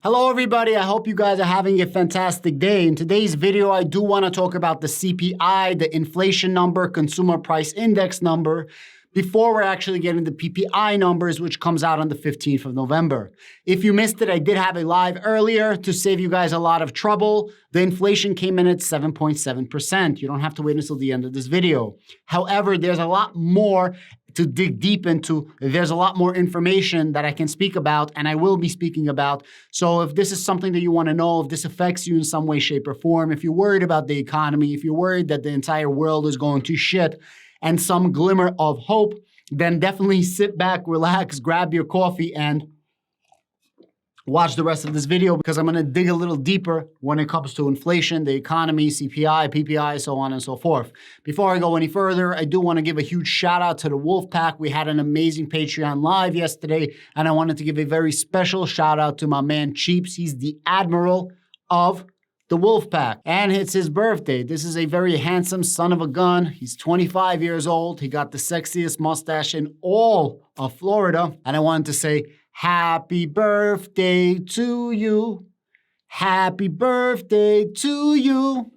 Hello everybody, I hope you guys are having a fantastic day. In today's video, I do want to talk about the CPI, the inflation number, consumer price index number, before we're actually getting the PPI numbers, which comes out on the 15th of November. If you missed it, I did have a live earlier to save you guys a lot of trouble. The inflation came in at 7.7%. You don't have to wait until the end of this video. However, there's a lot more to dig deep into. There's a lot more information that I can speak about and I will be speaking about. So if this is something that you want to know, if this affects you in some way, shape, or form, if you're worried about the economy, if you're worried that the entire world is going to shit and some glimmer of hope, then definitely sit back, relax, grab your coffee, and watch the rest of this video because I'm going to dig a little deeper when it comes to inflation, the economy, CPI, PPI, so on and so forth. Before I go any further, I do want to give a huge shout out to the Wolf Pack. We had an amazing Patreon live yesterday, and I wanted to give a very special shout out to my man Cheeps. He's the admiral of the Wolf Pack, and it's his birthday. This is a very handsome son of a gun. He's 25 years old. He got the sexiest mustache in all of Florida, and I wanted to say, happy birthday to you. Happy birthday to you.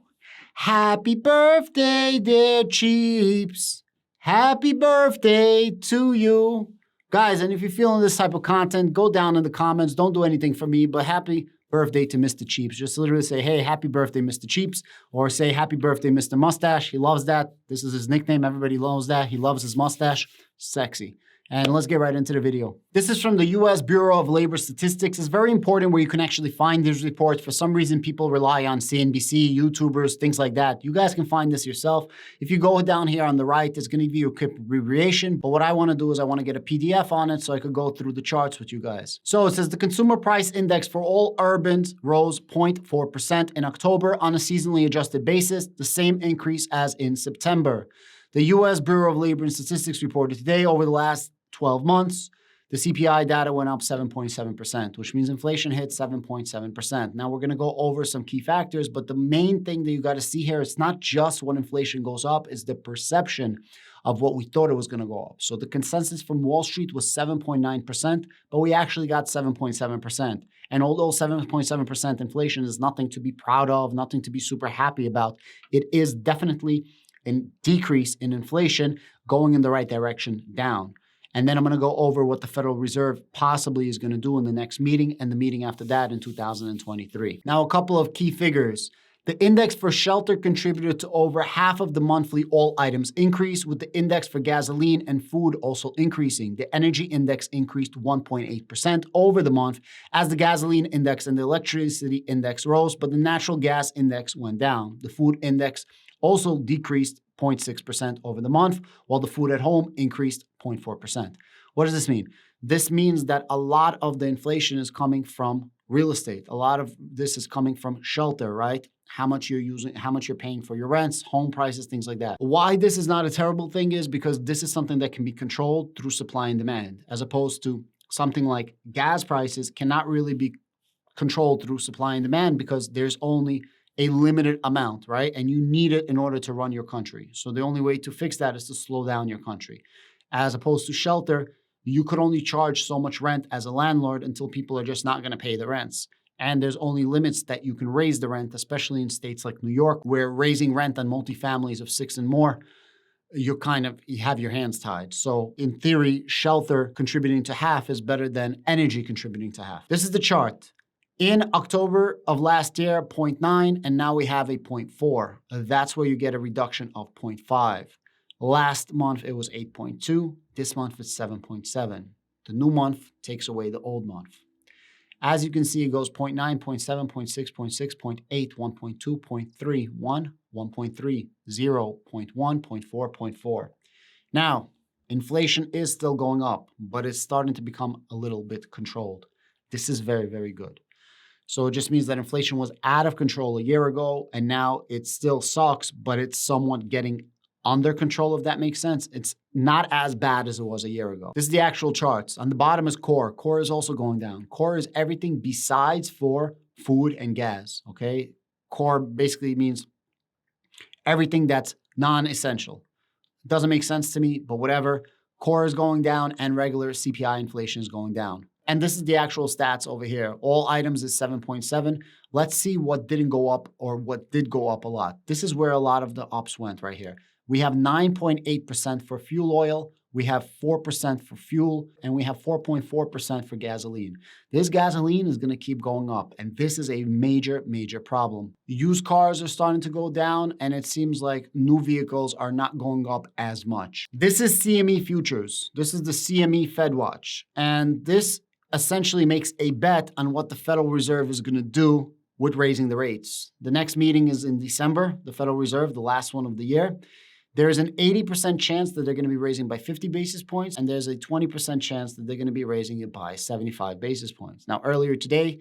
Happy birthday, dear Cheeps. Happy birthday to you. Guys, and if you're feeling this type of content, go down in the comments. Don't do anything for me, but happy birthday to Mr. Cheeps. Just literally say, hey, happy birthday, Mr. Cheeps, or say happy birthday, Mr. Mustache. He loves that. This is his nickname. Everybody knows that. He loves his mustache. Sexy. And let's get right into the video. This is from the U.S. Bureau of Labor Statistics. It's very important where you can actually find these reports. For some reason, people rely on CNBC, YouTubers, things like that. You guys can find this yourself. If you go down here on the right, it's going to give you a quick abbreviation. But what I want to do is I want to get a PDF on it so I could go through the charts with you guys. So it says the consumer price index for all urbans rose 0.4% in October on a seasonally adjusted basis, the same increase as in September. The U.S. Bureau of Labor and Statistics reported today over the last 12 months, the CPI data went up 7.7%, which means inflation hit 7.7%. Now we're going to go over some key factors, but the main thing that you got to see here, it's not just when inflation goes up, it's the perception of what we thought it was going to go up. So the consensus from Wall Street was 7.9%, but we actually got 7.7%. And although 7.7% inflation is nothing to be proud of, nothing to be super happy about, it is definitely a decrease in inflation going in the right direction down. And then I'm going to go over what the Federal Reserve possibly is going to do in the next meeting and the meeting after that in 2023. Now, a couple of key figures. The index for shelter contributed to over half of the monthly all items increase, with the index for gasoline and food also increasing. The energy index increased 1.8% over the month as the gasoline index and the electricity index rose, but the natural gas index went down. The food index also decreased 0.6% over the month, while the food at home increased 0.4%. What does this mean? This means that a lot of the inflation is coming from real estate. A lot of this is coming from shelter, right? How much you're using, how much you're paying for your rents, home prices, things like that. Why this is not a terrible thing is because this is something that can be controlled through supply and demand, as opposed to something like gas prices cannot really be controlled through supply and demand because there's only a limited amount, right? And you need it in order to run your country. So the only way to fix that is to slow down your country. As opposed to shelter, you could only charge so much rent as a landlord until people are just not going to pay the rents. And there's only limits that you can raise the rent, especially in states like New York, where raising rent on multifamilies of 6 and more, you have your hands tied. So in theory, shelter contributing to half is better than energy contributing to half. This is the chart. In October of last year, 0.9, and now we have a 0.4. That's where you get a reduction of 0.5. Last month, it was 8.2. This month, it's 7.7. The new month takes away the old month. As you can see, it goes 0.9, 0.7, 0.6, 0.6, 0.8, 1.2, 0.3, 1, 1.3, 0, 0.1, 0.4, 0.4. Now, inflation is still going up, but it's starting to become a little bit controlled. This is very, very good. So it just means that inflation was out of control a year ago, and now it still sucks, but it's somewhat getting under control, if that makes sense. It's not as bad as it was a year ago. This is the actual charts. On the bottom is core. Core is also going down. Core is everything besides for food and gas, okay? Core basically means everything that's non-essential. Doesn't make sense to me, but whatever. Core is going down and regular CPI inflation is going down. And this is the actual stats over here. All items is 7.7. Let's see what didn't go up or what did go up a lot. This is where a lot of the ups went right here. We have 9.8% for fuel oil. We have 4% for fuel, and we have 4.4% for gasoline. This gasoline is going to keep going up, and this is a major, major problem. Used cars are starting to go down, and it seems like new vehicles are not going up as much. This is CME futures. This is the CME Fed Watch, and this essentially makes a bet on what the Federal Reserve is going to do with raising the rates. The next meeting is in December, the Federal Reserve, the last one of the year. There is an 80% chance that they're going to be raising by 50 basis points, and there's a 20% chance that they're going to be raising it by 75 basis points. Now, earlier today,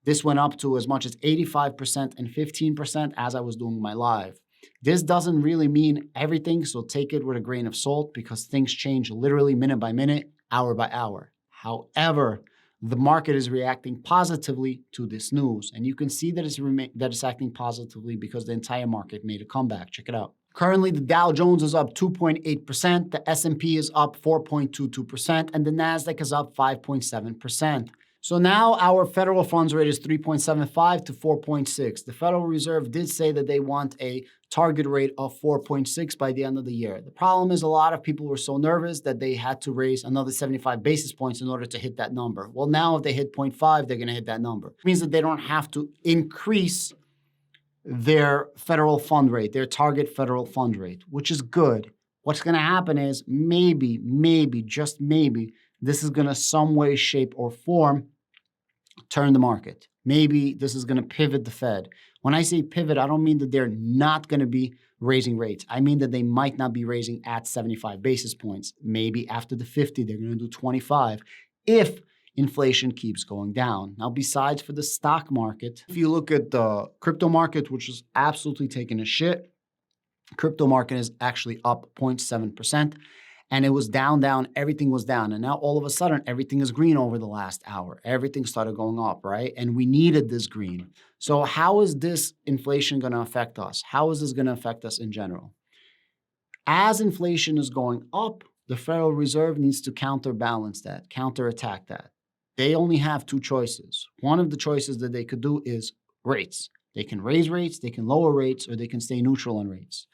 this went up to as much as 85% and 15% as I was doing my live. This doesn't really mean everything, so take it with a grain of salt because things change literally minute by minute, hour by hour. However, the market is reacting positively to this news, and you can see that it's acting positively because the entire market made a comeback. Check it out. Currently, the Dow Jones is up 2.8%, the S&P is up 4.22%, and the NASDAQ is up 5.7%. So now our federal funds rate is 3.75 to 4.6. The Federal Reserve did say that they want a target rate of 4.6 by the end of the year. The problem is a lot of people were so nervous that they had to raise another 75 basis points in order to hit that number. Well, now if they hit 0.5, they're going to hit that number. It means that they don't have to increase their federal fund rate, their target federal fund rate, which is good. What's going to happen is maybe, just maybe, this is going to some way, shape, or form turn the market. Maybe this is going to pivot the Fed. When I say pivot, I don't mean that they're not going to be raising rates. I mean that they might not be raising at 75 basis points. Maybe after the 50, they're going to do 25 if inflation keeps going down. Now, besides for the stock market, if you look at the crypto market, which is absolutely taking a shit, crypto market is actually up 0.7%. And it was down, everything was down. And now all of a sudden, everything is green over the last hour. Everything started going up, right? And we needed this green. So how is this inflation going to affect us? How is this going to affect us in general? As inflation is going up, the Federal Reserve needs to counterbalance that, counterattack that. They only have two choices. One of the choices that they could do is rates. They can raise rates, they can lower rates, or they can stay neutral on rates.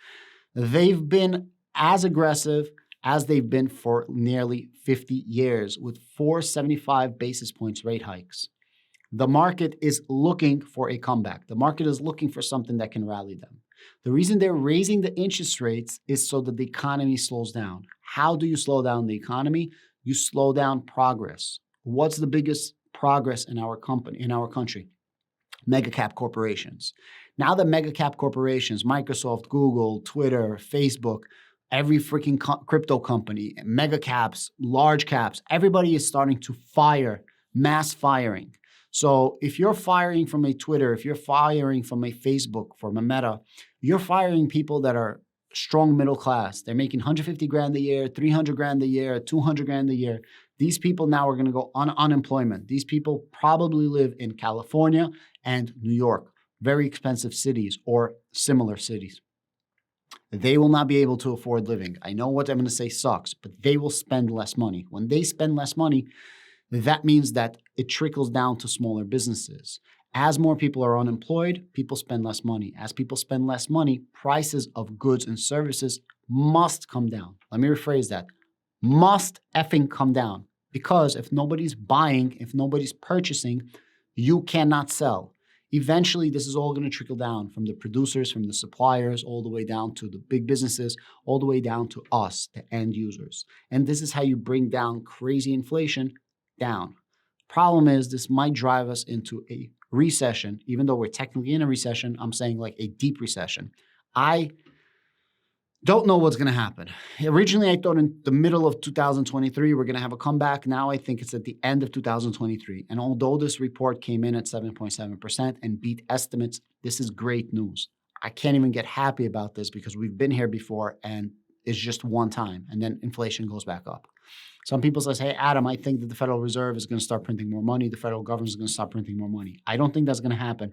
They've been as aggressive as they've been for nearly 50 years with 475 basis points rate hikes. The market is looking for a comeback. The market is looking for something that can rally them. The reason they're raising the interest rates is so that the economy slows down. How do you slow down the economy? You slow down progress. What's the biggest progress in our country? Mega cap corporations. Now that mega cap corporations, Microsoft, Google, Twitter, Facebook, every freaking crypto company, mega caps, large caps, everybody is starting to fire, mass firing. So if you're firing from a Twitter, if you're firing from a Facebook, from a Meta, you're firing people that are strong middle class. They're making 150 grand a year, 300 grand a year, 200 grand a year. These people now are going to go on unemployment. These people probably live in California and New York, very expensive cities or similar cities. They will not be able to afford living. I know what I'm going to say sucks, but they will spend less money. When they spend less money, that means that it trickles down to smaller businesses. As more people are unemployed, people spend less money. As people spend less money, prices of goods and services must come down. Let me rephrase that. Must effing come down. Because if nobody's buying, if nobody's purchasing, you cannot sell. Eventually, this is all going to trickle down from the producers, from the suppliers, all the way down to the big businesses, all the way down to us, the end users. And this is how you bring down crazy inflation down. Problem is, this might drive us into a recession. Even though we're technically in a recession, I'm saying like a deep recession. I don't know what's going to happen. Originally, I thought in the middle of 2023, we're going to have a comeback. Now I think it's at the end of 2023. And although this report came in at 7.7% and beat estimates, this is great news. I can't even get happy about this because we've been here before and it's just one time and then inflation goes back up. Some people say, hey, Adam, I think that the Federal Reserve is going to start printing more money. The federal government is going to start printing more money. I don't think that's going to happen.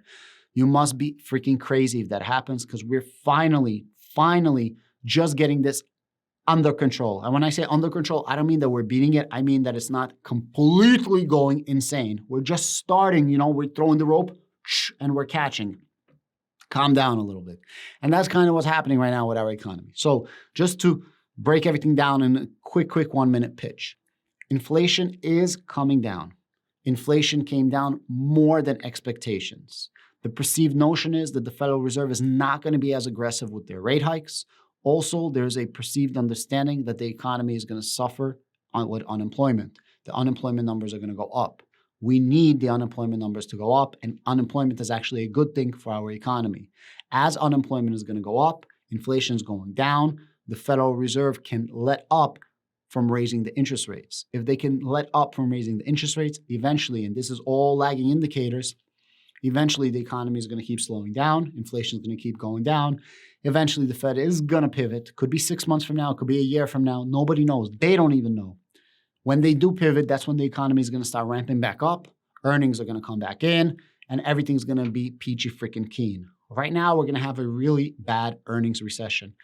You must be freaking crazy if that happens because we're finally just getting this under control. And when I say under control, I don't mean that we're beating it. I mean that it's not completely going insane. We're just starting, we're throwing the rope and we're catching. Calm down a little bit. And that's kind of what's happening right now with our economy. So just to break everything down in a quick 1-minute pitch. Inflation is coming down. Inflation came down more than expectations. The perceived notion is that the Federal Reserve is not going to be as aggressive with their rate hikes. Also, there's a perceived understanding that the economy is going to suffer with unemployment. The unemployment numbers are going to go up. We need the unemployment numbers to go up, and unemployment is actually a good thing for our economy. As unemployment is going to go up, inflation is going down, the Federal Reserve can let up from raising the interest rates. If they can let up from raising the interest rates, eventually, and this is all lagging indicators, eventually the economy is going to keep slowing down, inflation is going to keep going down. Eventually the Fed is going to pivot. Could be 6 months from now, could be a year from now. Nobody knows. They don't even know. When they do pivot, that's when the economy is going to start ramping back up. Earnings are going to come back in, and everything's going to be peachy freaking keen. Right now, we're going to have a really bad earnings recession.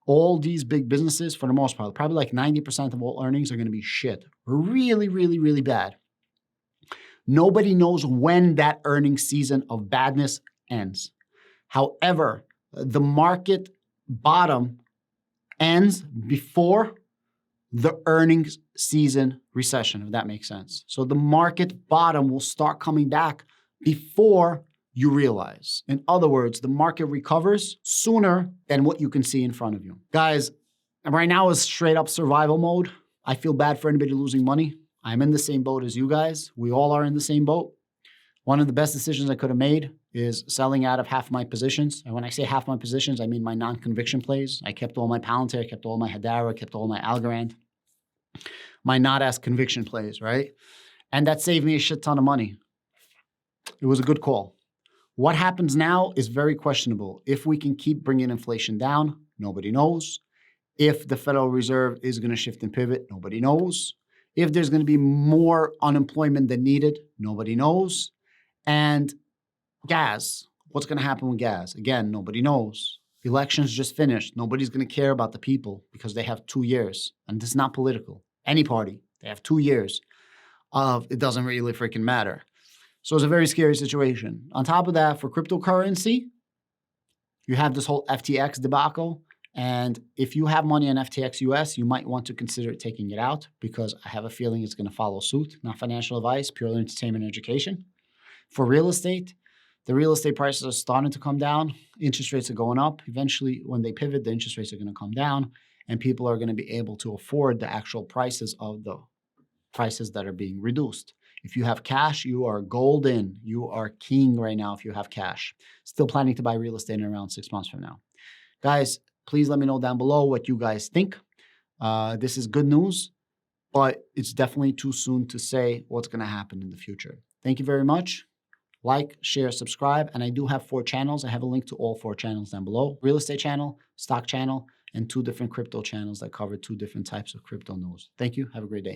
All these big businesses, for the most part, probably like 90% of all earnings are going to be shit. Really, really, really bad. Nobody knows when that earnings season of badness ends. However, the market bottom ends before the earnings season recession, if that makes sense. So the market bottom will start coming back before you realize. In other words, the market recovers sooner than what you can see in front of you. Guys, right now is straight up survival mode. I feel bad for anybody losing money. I'm in the same boat as you guys. We all are in the same boat. One of the best decisions I could have made is selling out of half my positions. And when I say half my positions, I mean my non-conviction plays. I kept all my Palantir, I kept all my Hedera, I kept all my Algorand. My not as conviction plays, right? And that saved me a shit ton of money. It was a good call. What happens now is very questionable. If we can keep bringing inflation down, nobody knows. If the Federal Reserve is going to shift and pivot, nobody knows. If there's going to be more unemployment than needed, nobody knows. And gas, what's going to happen with gas? Again, nobody knows. Elections just finished. Nobody's going to care about the people because they have 2 years. And this is not political. Any party, they have 2 years of it doesn't really freaking matter. So it's a very scary situation. On top of that, for cryptocurrency, you have this whole FTX debacle. And if you have money on FTX US, you might want to consider taking it out because I have a feeling it's going to follow suit. Not financial advice, purely entertainment and education. For real estate, the real estate prices are starting to come down. Interest rates are going up. Eventually, when they pivot, the interest rates are going to come down and people are going to be able to afford the actual prices of the prices that are being reduced. If you have cash, you are golden. You are king right now if you have cash. Still planning to buy real estate in around 6 months from now. Guys, please let me know down below what you guys think. This is good news, but it's definitely too soon to say what's going to happen in the future. Thank you very much. Like, share, subscribe, and I do have 4 channels. I have a link to all 4 channels down below. Real estate channel, stock channel, and 2 different crypto channels that cover 2 different types of crypto news. Thank you. Have a great day.